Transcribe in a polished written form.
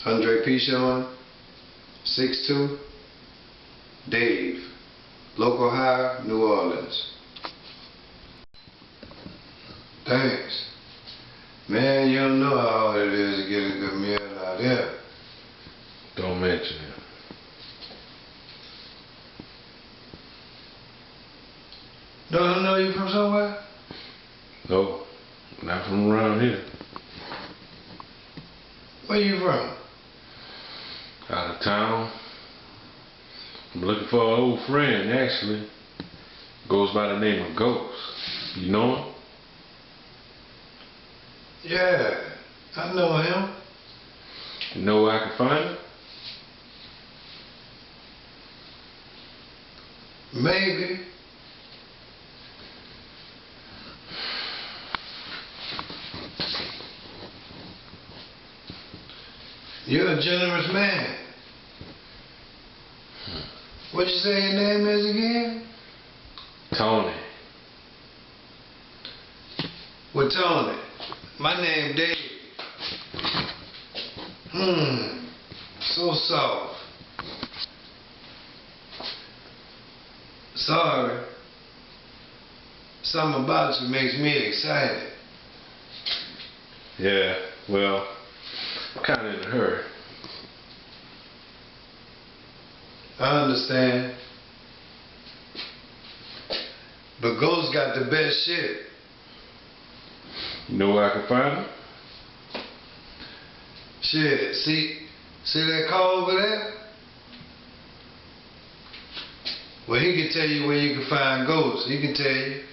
Andre Pichon, 6'2", Dave, Local High, New Orleans. Thanks. Man, you don't know how hard it is to get a good meal out here. Don't mention it. Don't I know you from somewhere? No, not from around here. Where you from? Out of town. I'm looking for an old friend, actually. Goes by the name of Ghost. You know him? Yeah, I know him. You know where I can find him? Maybe. You're a generous man. What'd you say your name is again? Tony. Well, Tony, my name Dave. So soft. Sorry. Something about you makes me excited. Yeah, well, I'm kind of in a hurry. I understand. But Ghost got the best shit. You know where I can find him? Shit, see that car over there? Well, he can tell you where you can find Ghost. He can tell you.